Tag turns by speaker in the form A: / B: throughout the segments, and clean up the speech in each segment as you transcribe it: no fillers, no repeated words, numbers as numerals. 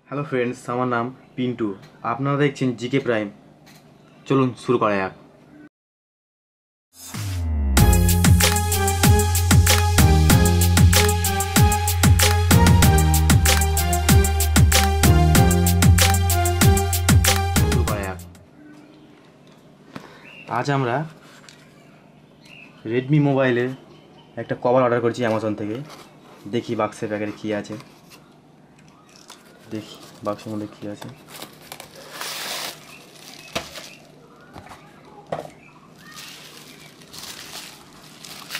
A: Hello friends, আমার নাম পিন্টু। আপনারা দেখছেন জিকে প্রাইম। চলুন শুরু করা যাক। আজ আমরা রেডমি মোবাইলের একটা কভার অর্ডার করেছি অ্যামাজন থেকে। দেখি বাক্সের প্যাকেটে কী আছে, দেখি বাক্সের মধ্যে কী আছে।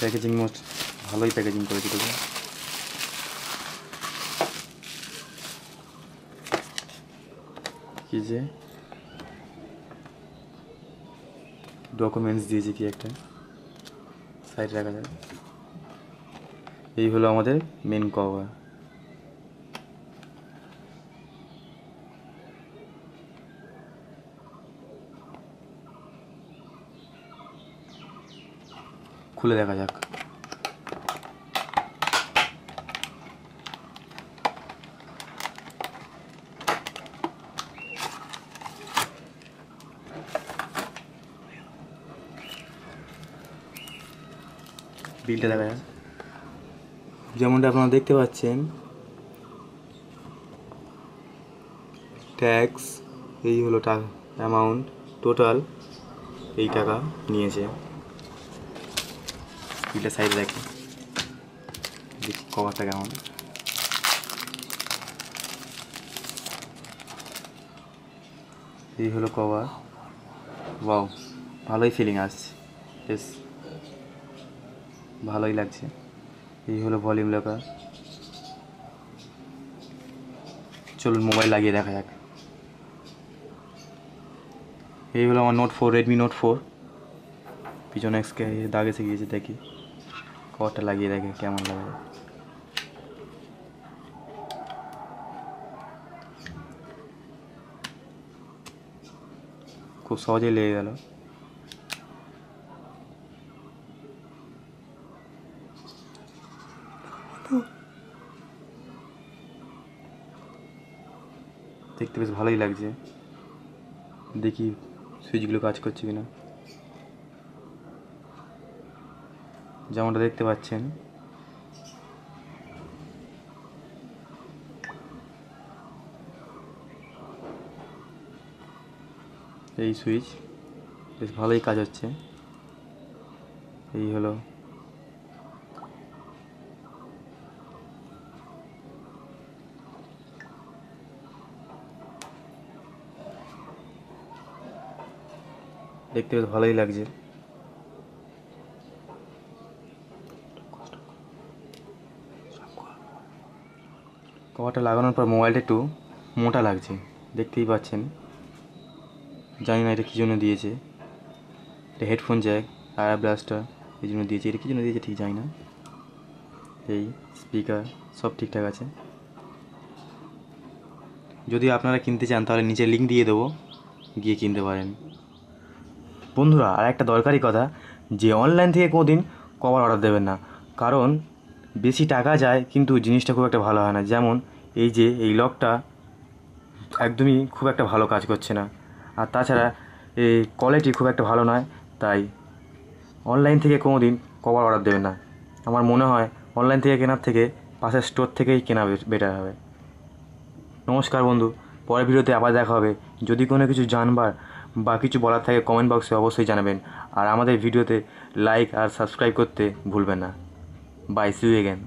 A: প্যাকেজিং মোস্ট ভালোই প্যাকেজিং করেছি তোকে। কি যে ডকুমেন্টস দিয়েছে কি একটা, সাইড রাখা যাবে। এই হলো আমাদের মেন কভার। খুলে দেখা যাক। বিলটা দেখা যাক। যেমনটা আপনারা দেখতে পাচ্ছেন, ট্যাক্স এই হলো টাকা অ্যামাউন্ট, টোটাল এই টাকা নিয়েছে। বিলটা সাইডে রাখি, দেখি কভারটা কেমন। এই হলো কভার। ওয়াও, ভালোই ফিলিং আসছে, বেশ ভালোই লাগছে। এই হলো ভলিউম লেখা। চলুন মোবাইল লাগিয়ে দেখা যাক। এই হলো আমার নোট 4, রেডমি নোট 4। পিছনে দাগ এসে গিয়েছে, দেখি কভারটা লাগিয়ে দেখে কেমন লাগে। খুব সহজেই লেগে গেল। দেখতে বেশ ভালোই লাগছে। দেখি সুইচগুলো কাজ করছে কিনা। যেমনটা দেখতে পাচ্ছেন, এই সুইচ বেশ ভালোই কাজ হচ্ছে। এই হলো দেখতে বেশ ভালোই লাগছে। কভারটা লাগানোর পর মোবাইলটা একটু মোটা লাগছে, দেখতেই পাচ্ছেন। জানি না এটা কী জন্য দিয়েছে। এটা হেডফোন জ্যাক, আয়ার ব্লাস্টার এই জন্য দিয়েছে। এটা কী জন্য দিয়েছে ঠিক জানি না। এই স্পিকার সব ঠিকঠাক আছে। যদি আপনারা কিনতে চান তাহলে নিচে লিঙ্ক দিয়ে দেবো, গিয়ে কিনতে পারেন। বন্ধুরা, আর একটা দরকারি কথা, যে অনলাইন থেকে কোনো দিন কভার অর্ডার দেবেন না, কারণ বেশি টাকা যায় কিন্তু জিনিসটা খুব একটা ভালো হয় না। যেমন এই যে এই লকটা একদমই খুব একটা ভালো কাজ করছে না, আর তাছাড়া এই কোয়ালিটি খুব একটা ভালো নয়। তাই অনলাইন থেকে কোনো দিন কভার অর্ডার দেবেন না। আমার মনে হয় অনলাইন থেকে কেনার থেকে পাশের স্টোর থেকেই কেনা বেটার হবে। নমস্কার বন্ধু, পরের ভিডিওতে আবার দেখা হবে। যদি কোনো কিছু জানবার বা কিছু বলার থাকে কমেন্ট বক্সে অবশ্যই জানাবেন। আর আমাদের ভিডিওতে লাইক আর সাবস্ক্রাইব করতে ভুলবেন না। Bye, see you again.